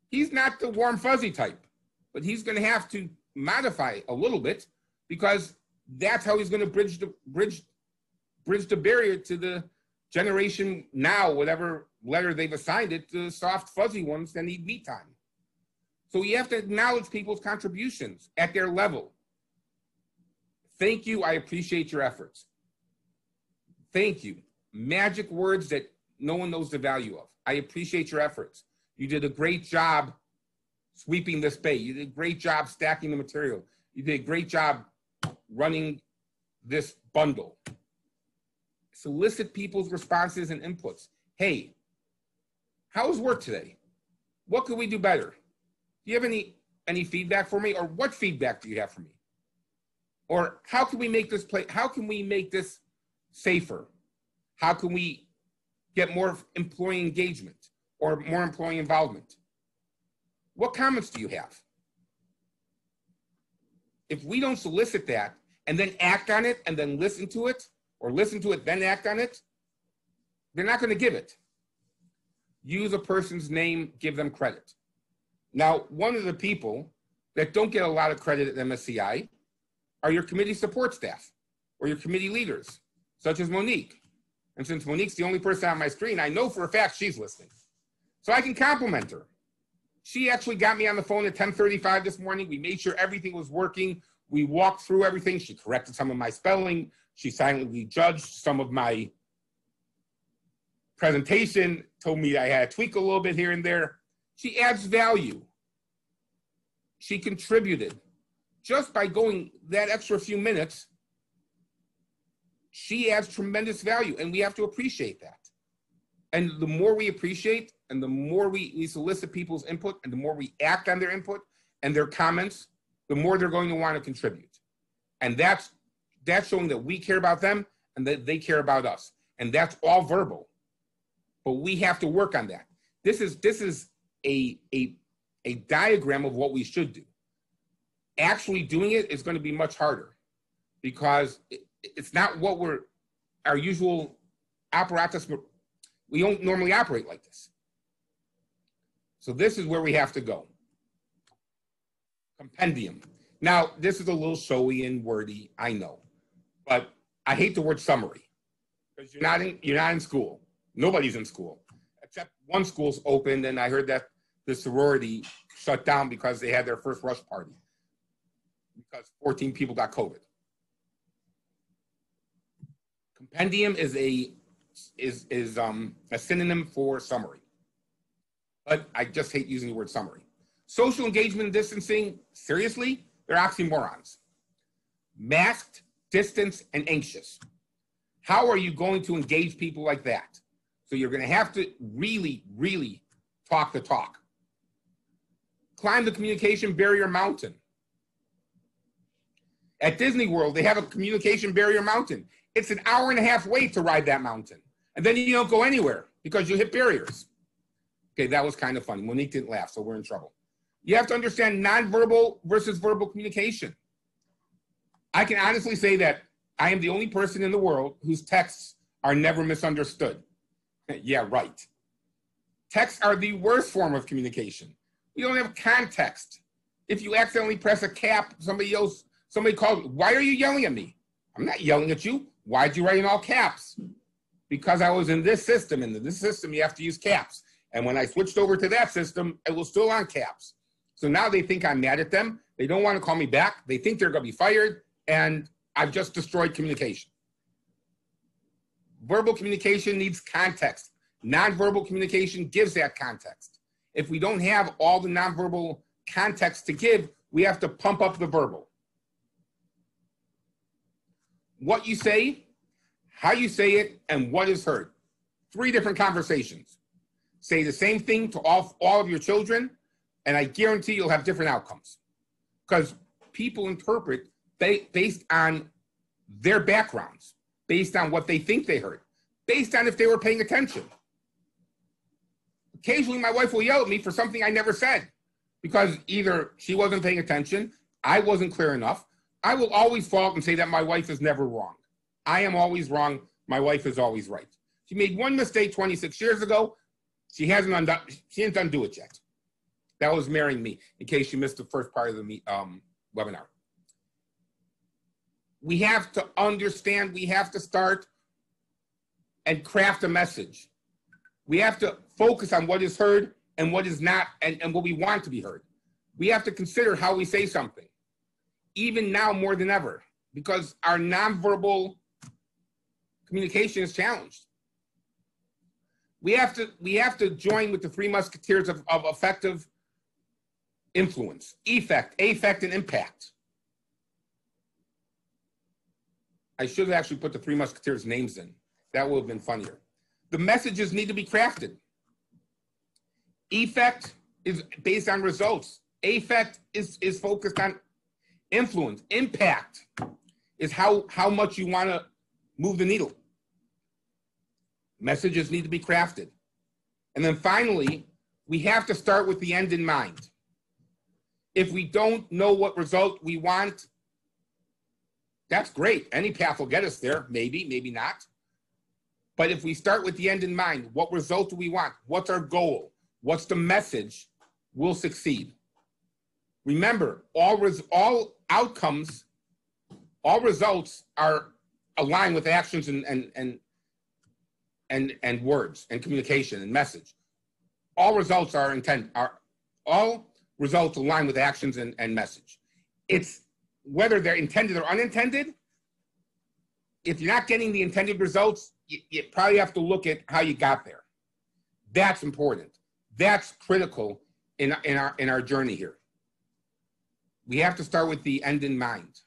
S2: He's not the warm fuzzy type, but he's gonna have to modify a little bit because that's how he's going to bridge the barrier to the generation now, whatever letter they've assigned it, the soft fuzzy ones that need me time. So you have to acknowledge people's contributions at their level. Thank you. I appreciate your efforts. Thank you. Magic words that no one knows the value of. I appreciate your efforts. You did a great job sweeping this bay. You did a great job stacking the material. You did a great job running this bundle. Solicit people's responses and inputs. Hey, how was work today? What could we do better? Do you have any feedback for me? Or what feedback do you have for me? Or how can we make this how can we make this safer? How can we get more employee engagement or more employee involvement? What comments do you have? If we don't solicit that and then act on it and then listen to it, or listen to it, then act on it, they're not going to give it. Use a person's name, give them credit. Now, one of the people that don't get a lot of credit at MSCI are your committee support staff or your committee leaders, such as Monique. And since Monique's the only person on my screen, I know for a fact she's listening. So I can compliment her. She actually got me on the phone at 10:35 this morning. We made sure everything was working. We walked through everything. She corrected some of my spelling. She silently judged some of my presentation, told me I had to tweak a little bit here and there. She adds value. She contributed. Just by going that extra few minutes, she adds tremendous value, and we have to appreciate that. And the more we appreciate, and the more we solicit people's input, and the more we act on their input and their comments, the more they're going to want to contribute. And that's showing that we care about them and that they care about us. And that's all verbal. But we have to work on that. This is a diagram of what we should do. Actually doing it is going to be much harder because it's not what our usual apparatus. We don't normally operate like this. So this is where we have to go. Compendium. Now, this is a little showy and wordy, I know, but I hate the word summary because you're not in school. Nobody's in school, except one school's opened, and I heard that the sorority shut down because they had their first rush party because 14 people got COVID. Compendium is a synonym for summary, but I just hate using the word summary. Social engagement and distancing, seriously, they're oxymorons. Masked, distant, and anxious. How are you going to engage people like that? So you're going to have to really, really talk the talk. Climb the communication barrier mountain. At Disney World, they have a communication barrier mountain. It's an hour-and-a-half wait to ride that mountain. And then you don't go anywhere because you hit barriers. Okay, that was kind of funny. Monique didn't laugh, so we're in trouble. You have to understand nonverbal versus verbal communication. I can honestly say that I am the only person in the world whose texts are never misunderstood. Yeah, right. Texts are the worst form of communication. We don't have context. If you accidentally press a cap, somebody calls, why are you yelling at me? I'm not yelling at you. Why'd you write in all caps? Because I was in this system, and in this system you have to use caps. And when I switched over to that system, it was still on caps. So now they think I'm mad at them. They don't want to call me back. They think they're going to be fired, and I've just destroyed communication. Verbal communication needs context. Nonverbal communication gives that context. If we don't have all the nonverbal context to give, we have to pump up the verbal. What you say, how you say it, and what is heard. 3 different conversations. Say the same thing to all of your children, and I guarantee you'll have different outcomes. Because people interpret based on their backgrounds, based on what they think they heard, based on if they were paying attention. Occasionally, my wife will yell at me for something I never said because either she wasn't paying attention, I wasn't clear enough. I will always fault and say that my wife is never wrong. I am always wrong. My wife is always right. She made one mistake 26 years ago. She didn't undo it yet. That was marrying me, in case you missed the first part of the webinar. We have to understand, we have to start and craft a message. We have to focus on what is heard and what is not, and what we want to be heard. We have to consider how we say something, even now more than ever, because our nonverbal communication is challenged. We have to join with the three musketeers of effective influence: effect, affect, and impact. I should have actually put the three musketeers' names in. That would have been funnier. The messages need to be crafted. Effect is based on results. Affect is focused on influence. Impact is how much you want to move the needle. Messages need to be crafted. And then finally, we have to start with the end in mind. If we don't know what result we want, that's great. Any path will get us there, maybe, maybe not. But if we start with the end in mind, what result do we want? What's our goal? What's the message? We'll succeed. Remember, all outcomes, all results are aligned with actions and words and communication and message. All results all results align with actions and message. It's whether they're intended or unintended. If you're not getting the intended results, you probably have to look at how you got there. That's important. That's critical in our journey here. We have to start with the end in mind.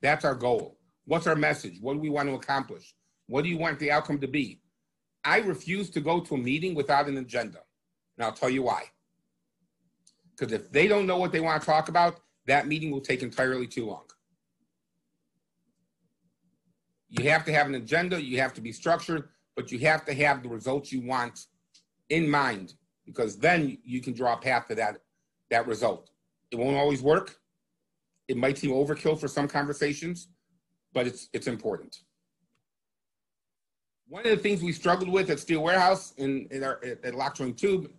S2: That's our goal. What's our message? What do we want to accomplish? What do you want the outcome to be? I refuse to go to a meeting without an agenda. And I'll tell you why. Because if they don't know what they want to talk about, that meeting will take entirely too long. You have to have an agenda, you have to be structured, but you have to have the results you want in mind, because then you can draw a path to that result. It won't always work. It might seem overkill for some conversations, but it's important. One of the things we struggled with at Steel Warehouse at Locked Tube,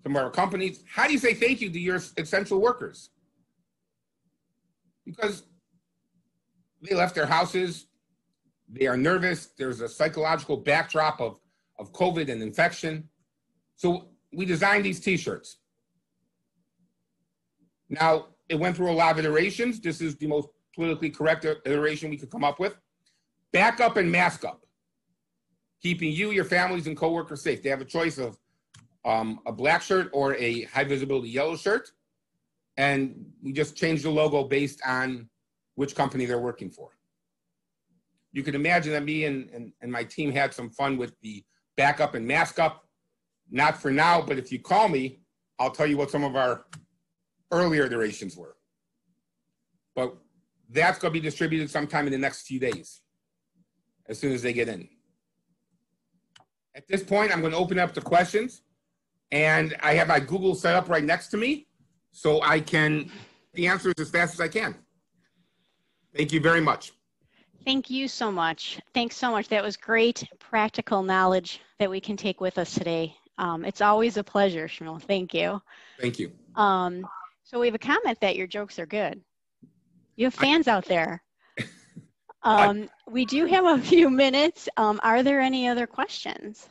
S2: some of our companies, how do you say thank you to your essential workers? Because they left their houses, they are nervous, there's a psychological backdrop of COVID and infection. So we designed these t-shirts. Now, it went through a lot of iterations. This is the most politically correct iteration we could come up with. Back up and mask up, keeping you, your families, and coworkers safe. They have a choice of a black shirt or a high visibility yellow shirt. And we just changed the logo based on which company they're working for. You can imagine that me and my team had some fun with the back up and mask up. Not for now, but if you call me, I'll tell you what some of our earlier iterations were. But that's going to be distributed sometime in the next few days, as soon as they get in. At this point, I'm going to open up to questions. And I have my Google set up right next to me, so I can the answers as fast as I can. Thank you very much.
S1: Thank you so much. Thanks so much. That was great practical knowledge that we can take with us today. It's always a pleasure, Shmuel. Thank you.
S2: Thank you.
S1: So we have a comment that your jokes are good. You have fans out there. We do have a few minutes. Are there any other questions?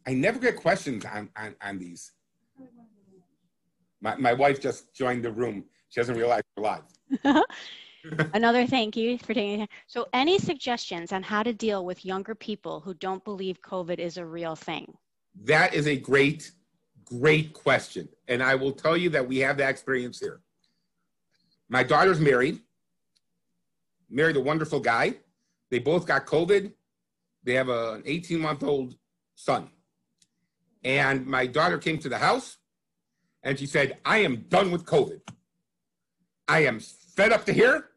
S2: I never get questions on these. My wife just joined the room. She doesn't realize we're live.
S1: Another thank you for taking it. So any suggestions on how to deal with younger people who don't believe COVID is a real thing?
S2: That is a great, great question. And I will tell you that we have that experience here. My daughter's married a wonderful guy. They both got COVID. They have an 18-month-old son. And my daughter came to the house and she said, I am done with COVID. I am fed up to here.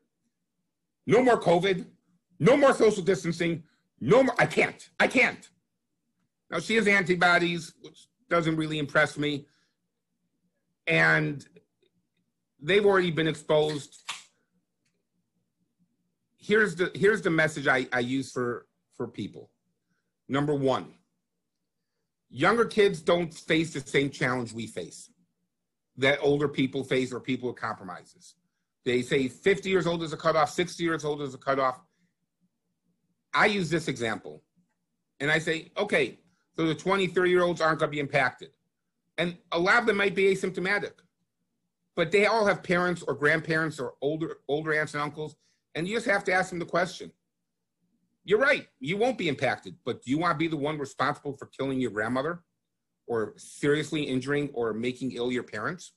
S2: No more COVID. No more social distancing. No more. I can't. Now she has antibodies, which doesn't really impress me. And they've already been exposed. Here's the message I use for people. Number one, younger kids don't face the same challenge we face that older people face or people with compromises. They say 50 years old is a cutoff, 60 years old is a cutoff. I use this example and I say, okay, so the 20, 30-year-olds aren't going to be impacted. And a lot of them might be asymptomatic, but they all have parents or grandparents or older aunts and uncles. And you just have to ask them the question. You're right, you won't be impacted, but do you want to be the one responsible for killing your grandmother or seriously injuring or making ill your parents?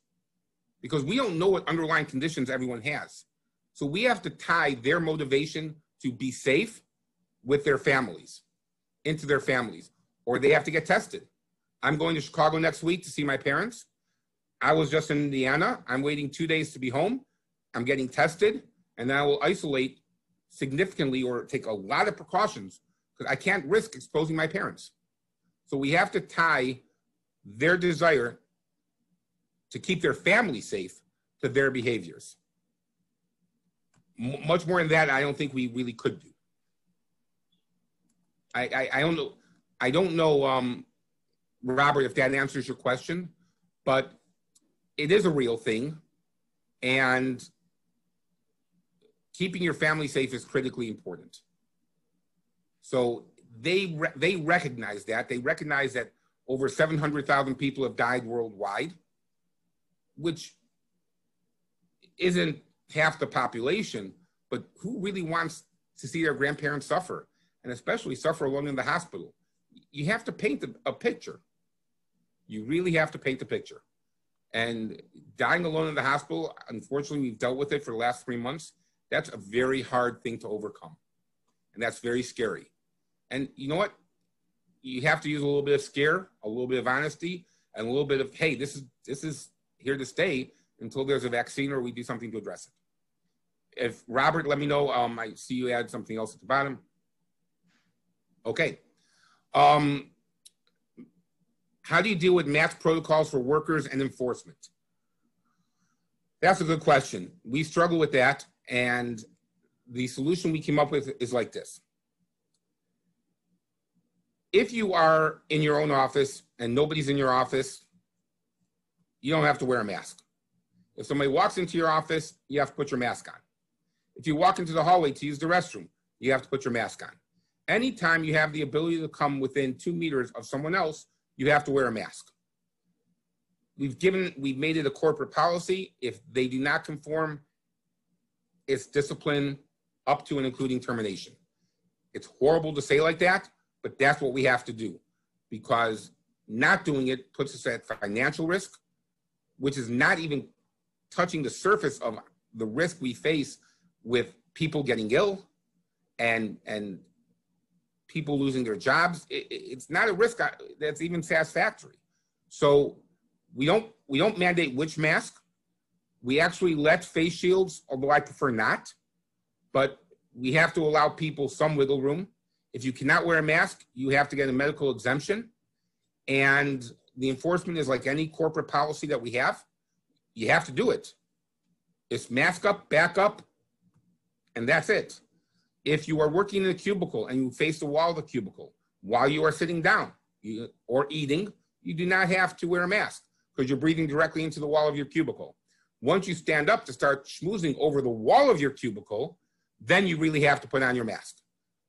S2: Because we don't know what underlying conditions everyone has. So we have to tie their motivation to be safe with their families, into their families, or they have to get tested. I'm going to Chicago next week to see my parents. I was just in Indiana. I'm waiting 2 days to be home. I'm getting tested, and then I will isolate significantly or take a lot of precautions because I can't risk exposing my parents. So we have to tie their desire to keep their family safe to their behaviors. Much more than that, I don't think we really could do. I don't know. I don't know, Robert, if that answers your question, but it is a real thing, and keeping your family safe is critically important. So they recognize that. They recognize that over 700,000 people have died worldwide, which isn't half the population, but who really wants to see their grandparents suffer, and especially suffer alone in the hospital? You have to paint a picture. You really have to paint the picture. And dying alone in the hospital, unfortunately, we've dealt with it for the last 3 months. That's a very hard thing to overcome. And that's very scary. And you know what? You have to use a little bit of scare, a little bit of honesty, and a little bit of, hey, this is here to stay until there's a vaccine or we do something to address it. If Robert, let me know. I see you add something else at the bottom. Okay. How do you deal with mask protocols for workers and enforcement? That's a good question. We struggle with that, and the solution we came up with is like this. If you are in your own office and nobody's in your office, you don't have to wear a mask. If somebody walks into your office, you have to put your mask on. If you walk into the hallway to use the restroom, you have to put your mask on. Anytime you have the ability to come within 2 meters of someone else, you have to wear a mask. We've made it a corporate policy. If they do not conform, it's discipline up to and including termination. It's horrible to say like that, but that's what we have to do, because not doing it puts us at financial risk, which is not even touching the surface of the risk we face with people getting ill and people losing their jobs. It's not a risk that's even satisfactory. So we don't mandate which mask. We actually let face shields, although I prefer not, but we have to allow people some wiggle room. If you cannot wear a mask, you have to get a medical exemption. And the enforcement is like any corporate policy that we have. You have to do it. It's mask up, back up, and that's it. If you are working in a cubicle and you face the wall of the cubicle while you are sitting down or eating, you do not have to wear a mask because you're breathing directly into the wall of your cubicle. Once you stand up to start schmoozing over the wall of your cubicle, then you really have to put on your mask.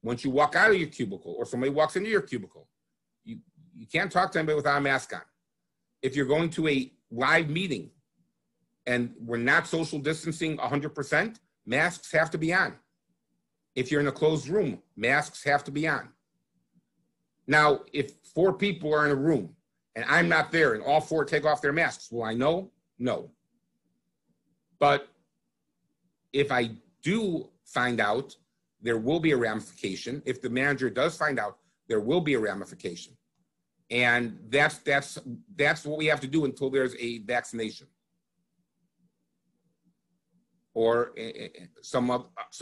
S2: Once you walk out of your cubicle or somebody walks into your cubicle, you can't talk to anybody without a mask on. If you're going to a live meeting and we're not social distancing 100%, masks have to be on. If you're in a closed room, masks have to be on. Now, if 4 people are in a room and I'm not there and all 4 take off their masks, will I know? No. But if I do find out, there will be a ramification. If the manager does find out, there will be a ramification. And that's what we have to do until there's a vaccination or some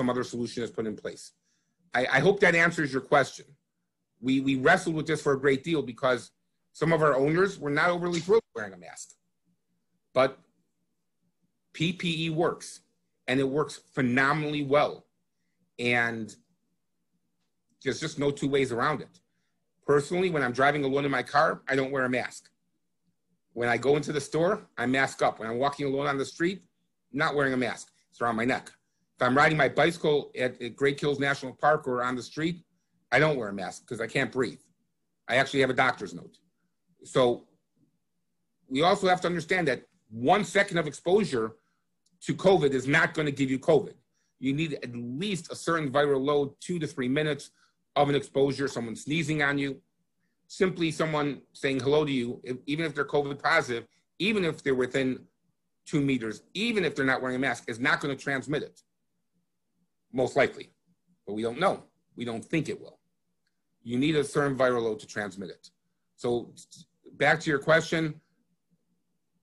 S2: other solution is put in place. I hope that answers your question. We wrestled with this for a great deal because some of our owners were not overly thrilled wearing a mask. But PPE works, and it works phenomenally well. And there's just no 2 ways around it. Personally, when I'm driving alone in my car, I don't wear a mask. When I go into the store, I mask up. When I'm walking alone on the street, not wearing a mask. It's around my neck. If I'm riding my bicycle at Great Kills National Park or on the street, I don't wear a mask because I can't breathe. I actually have a doctor's note. So we also have to understand that 1 second of exposure to COVID is not going to give you COVID. You need at least a certain viral load, 2 to 3 minutes of an exposure, someone sneezing on you, simply someone saying hello to you, even if they're COVID positive, even if they're within 2 meters, even if they're not wearing a mask, is not going to transmit it, most likely. But we don't know. We don't think it will. You need a certain viral load to transmit it. So back to your question,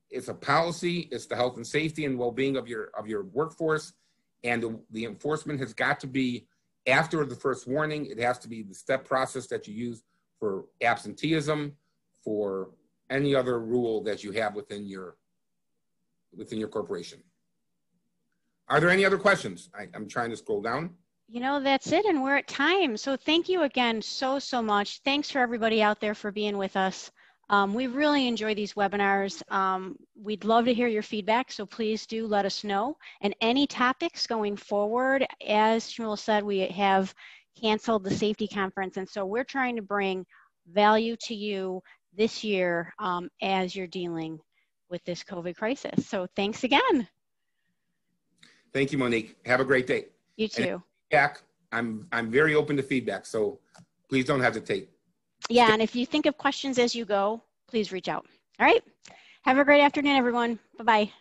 S2: it's a policy, it's the health and safety and well-being of your workforce, and the enforcement has got to be after the first warning. It has to be the step process that you use for absenteeism, for any other rule that you have within your corporation. Are there any other questions? I'm trying to scroll down.
S1: You know, that's it, and we're at time. So thank you again so much. Thanks for everybody out there for being with us. We really enjoy these webinars. We'd love to hear your feedback, so please do let us know. And any topics going forward, as Shmuel said, we have canceled the safety conference, and so we're trying to bring value to you this year as you're dealing with this COVID crisis. So thanks again.
S2: Thank you, Monique. Have a great day.
S1: You too.
S2: And I'm very open to feedback, so please don't hesitate.
S1: Yeah, and if you think of questions as you go, please reach out. All right. Have a great afternoon, everyone. Bye-bye.